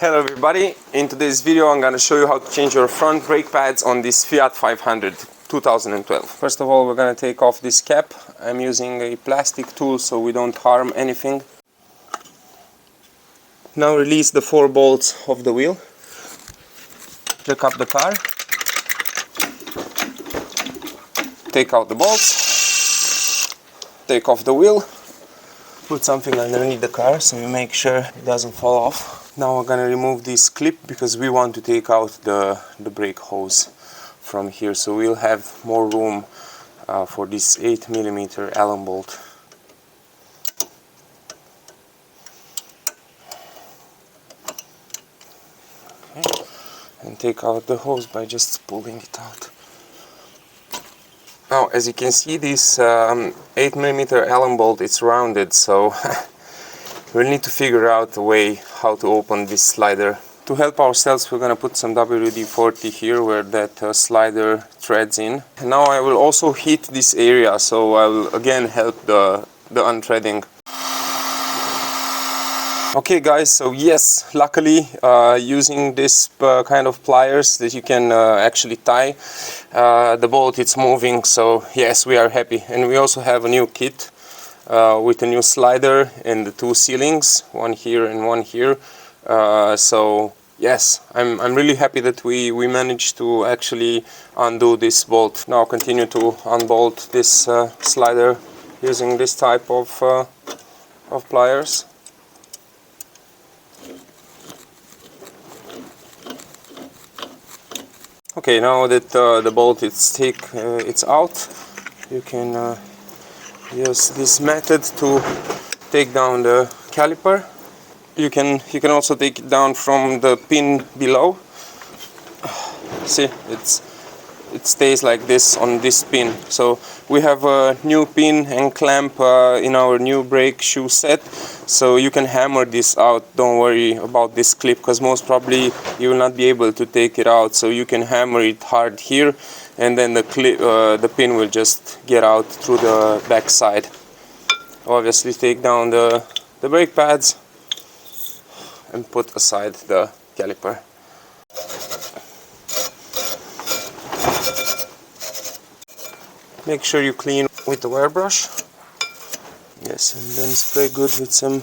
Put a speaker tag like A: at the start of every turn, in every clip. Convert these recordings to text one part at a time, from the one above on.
A: Hello everybody, in today's video I'm going to show you how to change your front brake pads on this Fiat 500 2012. First of all, we're going to take off this cap. I'm using a plastic tool so we don't harm anything. Now release the 4 bolts of the wheel. Jack up the car. Take out the bolts. Take off the wheel. Put something underneath the car so you make sure it doesn't fall off. Now we're gonna remove this clip because we want to take out the brake hose from here, so we'll have more room for this 8mm Allen bolt. Okay. And take out the hose by just pulling it out. Now, as you can see, this 8mm Allen bolt is rounded, so we'll need to figure out a way how to open this slider. To help ourselves, we're going to put some WD-40 here where that slider threads in. And now I will also heat this area, so I'll again help the unthreading. Okay guys, so yes, luckily using this kind of pliers that you can actually tie the bolt, it's moving, so yes, we are happy. And we also have a new kit with a new slider and the 2 sealings, one here and one here. So yes, I'm really happy that we managed to actually undo this bolt. Now continue to unbolt this slider using this type of pliers. Okay, now that the bolt is thick, it's out, you can use this method to take down the caliper. You can also take it down from the pin below. See, it stays like this on this pin. So we have a new pin and clamp in our new brake shoe set, so you can hammer this out. Don't worry about this clip, because most probably you will not be able to take it out. So you can hammer it hard here, and then the pin will just get out through the back side. Obviously take down the brake pads and put aside the caliper. Make sure you clean with the wire brush. Yes, and then spray good with some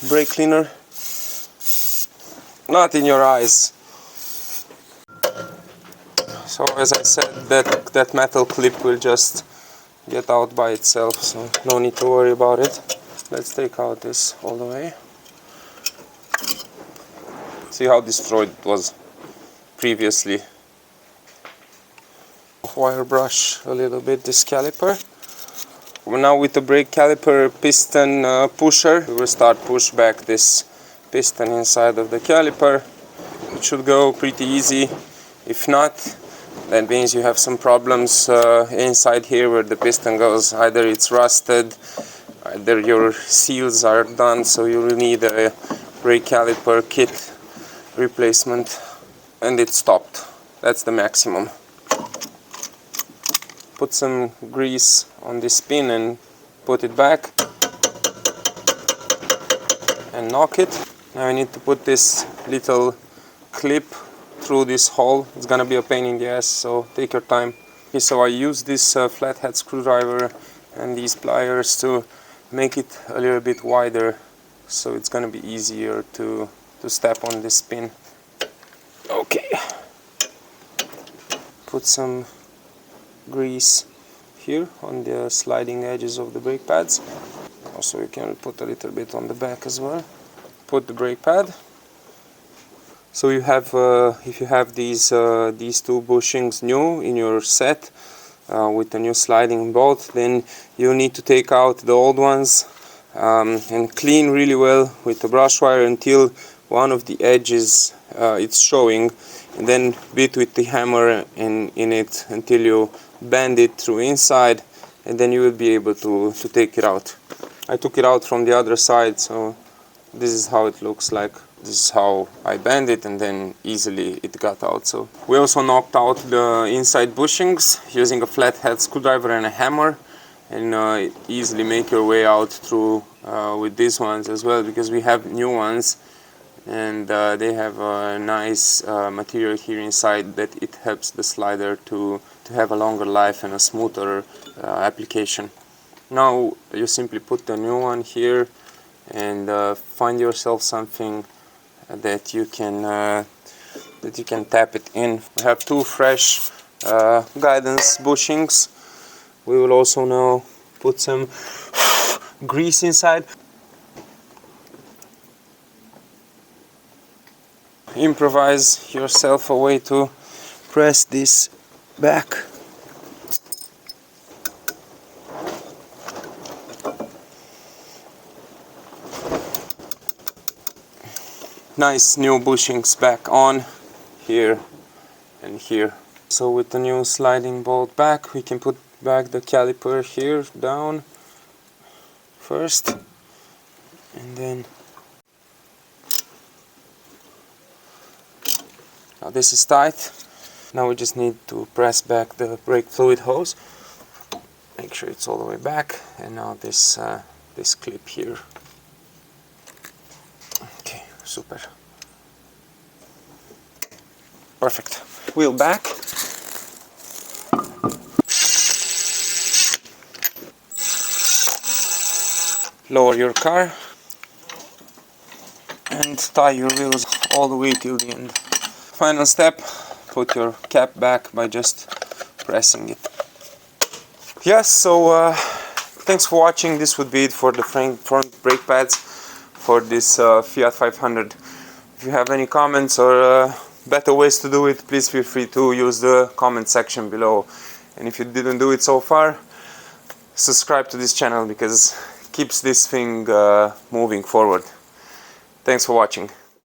A: brake cleaner. Not in your eyes. So as I said, that metal clip will just get out by itself, so no need to worry about it. Let's take out this all the way. See how destroyed it was previously. Wire brush a little bit this caliper. Now with the brake caliper piston pusher, we will start push back this piston inside of the caliper. It should go pretty easy. If not, that means you have some problems inside here where the piston goes. Either it's rusted, either your seals are done, so you will need a brake caliper kit replacement. And it stopped. That's the maximum. Put some grease on this pin and put it back and knock it. Now I need to put this little clip through this hole. It's gonna be a pain in the ass, so take your time. Okay, so I use this flathead screwdriver and these pliers to make it a little bit wider, so it's gonna be easier to step on this pin. Okay. Put some grease here on the sliding edges of the brake pads. Also you can put a little bit on the back as well. Put the brake pad. So you have, if you have these 2 bushings new in your set with the new sliding bolt, then you need to take out the old ones and clean really well with the brush wire until one of the edges it's showing, and then beat with the hammer in it until you bend it through inside, and then you will be able to take it out. I took it out from the other side, so this is how it looks like. This is how I bend it, and then easily it got out. So we also knocked out the inside bushings using a flathead screwdriver and a hammer, and easily make your way out through with these ones as well, because we have new ones and they have a nice material here inside that it helps the slider to have a longer life and a smoother application. Now you simply put the new one here and find yourself something that you can tap it in. We have two fresh guidance bushings. We will also now put some grease inside. Improvise yourself a way to press this back. Nice new bushings back on here and here. So with the new sliding bolt back, we can put back the caliper here down first, and then now this is tight. Now we just need to press back the brake fluid hose, make sure it's all the way back, and now this this clip here. Okay, super. Perfect. Wheel back. Lower your car and tie your wheels all the way till the end. Final step, put your cap back by just pressing it. Yes, so thanks for watching. This would be it for the front brake pads for this Fiat 500. If you have any comments or better ways to do it, please feel free to use the comment section below. And if you didn't do it so far, subscribe to this channel because it keeps this thing moving forward. Thanks for watching.